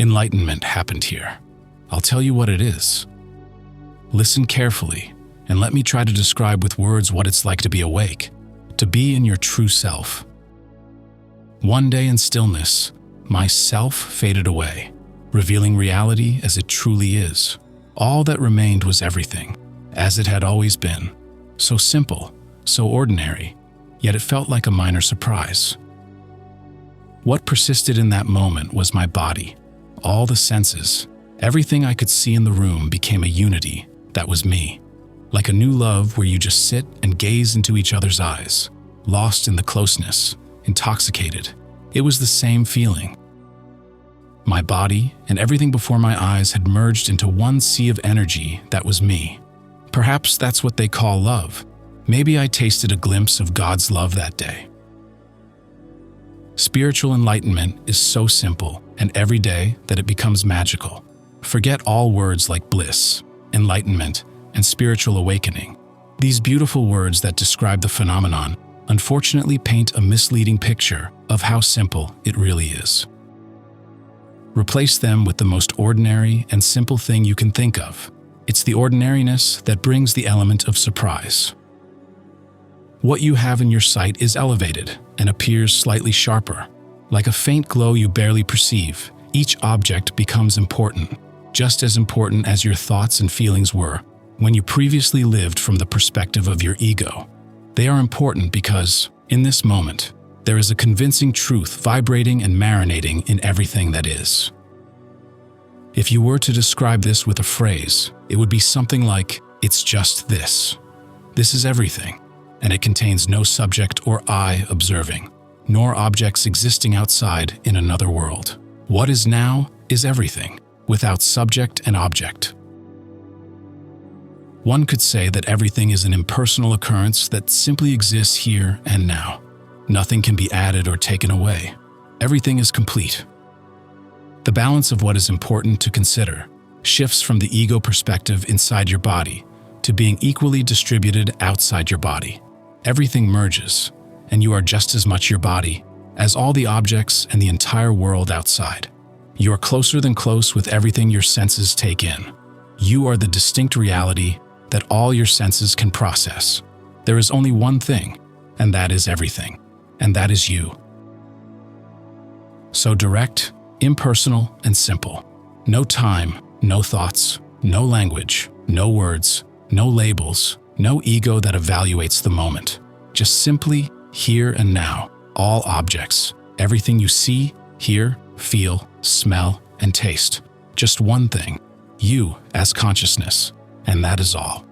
Enlightenment happened here. I'll tell you what it is. Listen carefully, and let me try to describe with words what it's like to be awake, to be in your true self. One day in stillness, my self faded away, revealing reality as it truly is. All that remained was everything, as it had always been. So simple, so ordinary, yet it felt like a minor surprise. What persisted in that moment was my body, all the senses. Everything I could see in the room became a unity that was me. Like a new love where you just sit and gaze into each other's eyes, lost in the closeness, intoxicated. It was the same feeling. My body and everything before my eyes had merged into one sea of energy that was me. Perhaps that's what they call love. Maybe I tasted a glimpse of God's love that day. Spiritual enlightenment is so simple and everyday that it becomes magical. Forget all words like bliss, enlightenment, and spiritual awakening. These beautiful words that describe the phenomenon unfortunately paint a misleading picture of how simple it really is. Replace them with the most ordinary and simple thing you can think of. It's the ordinariness that brings the element of surprise. What you have in your sight is elevated and appears slightly sharper. Like a faint glow you barely perceive, each object becomes important, just as important as your thoughts and feelings were when you previously lived from the perspective of your ego. They are important because, in this moment, there is a convincing truth vibrating and marinating in everything that is. If you were to describe this with a phrase, it would be something like, "It's just this. This is everything, and it contains no subject or I observing, nor objects existing outside in another world. What is now is everything, without subject and object." One could say that everything is an impersonal occurrence that simply exists here and now. Nothing can be added or taken away. Everything is complete. The balance of what is important to consider shifts from the ego perspective inside your body to being equally distributed outside your body. Everything merges, and you are just as much your body as all the objects and the entire world outside. You are closer than close with everything your senses take in. You are the distinct reality that all your senses can process. There is only one thing, and that is everything, and that is you. So direct, impersonal, and simple. No time, no thoughts, no language, no words, no labels, no ego that evaluates the moment. Just simply here and now, all objects, everything you see, hear, feel, smell, and taste. Just one thing, you as consciousness, and that is all.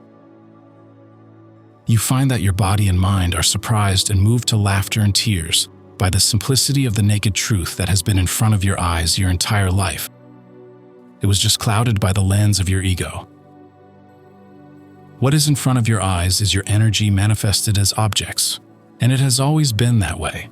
You find that your body and mind are surprised and moved to laughter and tears by the simplicity of the naked truth that has been in front of your eyes your entire life. It was just clouded by the lens of your ego. What is in front of your eyes is your energy manifested as objects, and it has always been that way.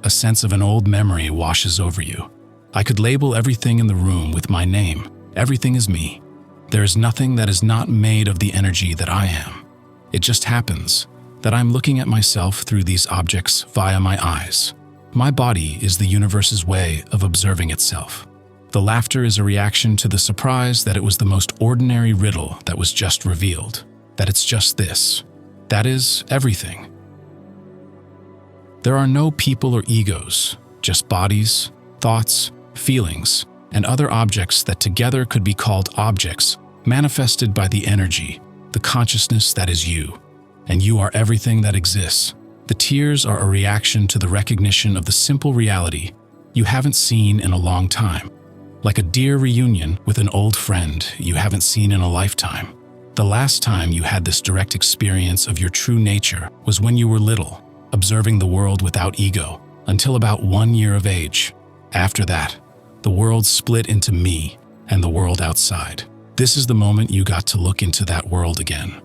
A sense of an old memory washes over you. I could label everything in the room with my name. Everything is me. There is nothing that is not made of the energy that I am. It just happens that I'm looking at myself through these objects via my eyes. My body is the universe's way of observing itself. The laughter is a reaction to the surprise that it was the most ordinary riddle that was just revealed, that it's just this. That is everything. There are no people or egos, just bodies, thoughts, feelings, and other objects that together could be called objects manifested by the energy, the consciousness that is you. And you are everything that exists. The tears are a reaction to the recognition of the simple reality you haven't seen in a long time. Like a dear reunion with an old friend you haven't seen in a lifetime. The last time you had this direct experience of your true nature was when you were little, observing the world without ego, until about 1 year of age. After that, the world split into me and the world outside. This is the moment you got to look into that world again.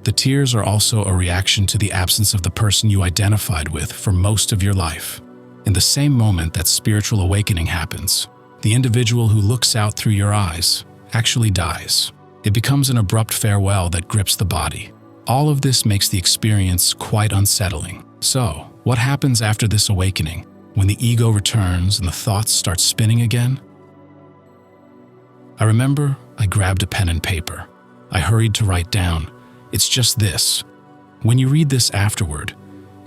The tears are also a reaction to the absence of the person you identified with for most of your life. In the same moment that spiritual awakening happens, the individual who looks out through your eyes actually dies. It becomes an abrupt farewell that grips the body. All of this makes the experience quite unsettling. So, what happens after this awakening when the ego returns and the thoughts start spinning again? I remember I grabbed a pen and paper. I hurried to write down, "It's just this." When you read this afterward,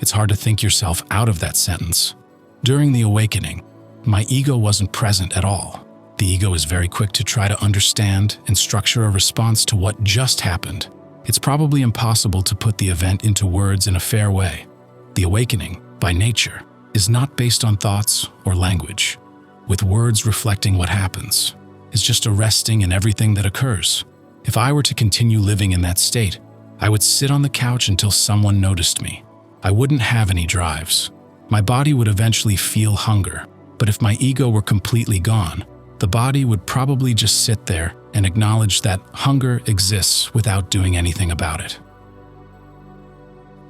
it's hard to think yourself out of that sentence. During the awakening, my ego wasn't present at all. The ego is very quick to try to understand and structure a response to what just happened. It's probably impossible to put the event into words in a fair way. The awakening, by nature, is not based on thoughts or language, with words reflecting what happens. It's just a resting in everything that occurs. If I were to continue living in that state, I would sit on the couch until someone noticed me. I wouldn't have any drives. My body would eventually feel hunger, but if my ego were completely gone, the body would probably just sit there and acknowledge that hunger exists without doing anything about it.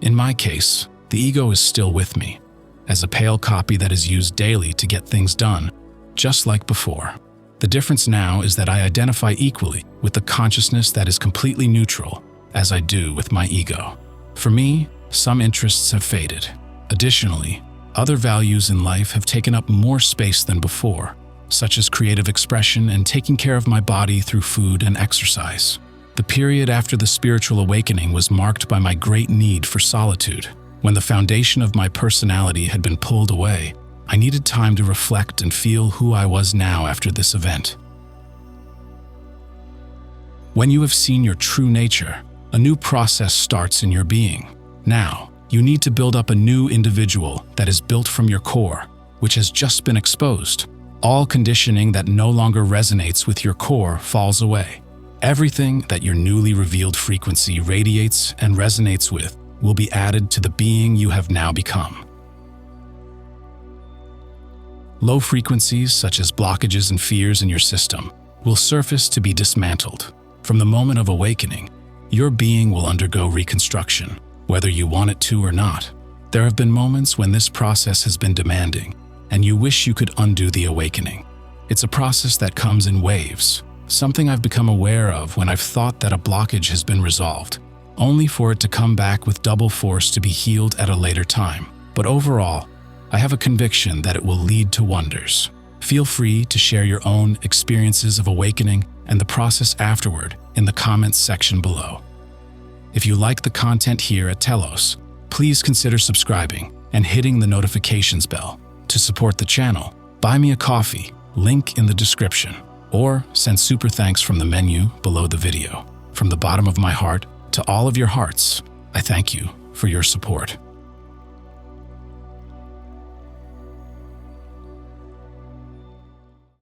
In my case, the ego is still with me, as a pale copy that is used daily to get things done, just like before. The difference now is that I identify equally with the consciousness that is completely neutral, as I do with my ego. For me, some interests have faded. Additionally, other values in life have taken up more space than before, such as creative expression and taking care of my body through food and exercise. The period after the spiritual awakening was marked by my great need for solitude. When the foundation of my personality had been pulled away, I needed time to reflect and feel who I was now after this event. When you have seen your true nature, a new process starts in your being. Now, you need to build up a new individual that is built from your core, which has just been exposed. All conditioning that no longer resonates with your core falls away. Everything that your newly revealed frequency radiates and resonates with will be added to the being you have now become. Low frequencies, such as blockages and fears in your system, will surface to be dismantled. From the moment of awakening, your being will undergo reconstruction, whether you want it to or not. There have been moments when this process has been demanding, and you wish you could undo the awakening. It's a process that comes in waves, something I've become aware of when I've thought that a blockage has been resolved, only for it to come back with double force to be healed at a later time. But overall, I have a conviction that it will lead to wonders. Feel free to share your own experiences of awakening and the process afterward in the comments section below. If you like the content here at Telos, please consider subscribing and hitting the notifications bell. To support the channel, buy me a coffee, link in the description, or send super thanks from the menu below the video. From the bottom of my heart to all of your hearts, I thank you for your support.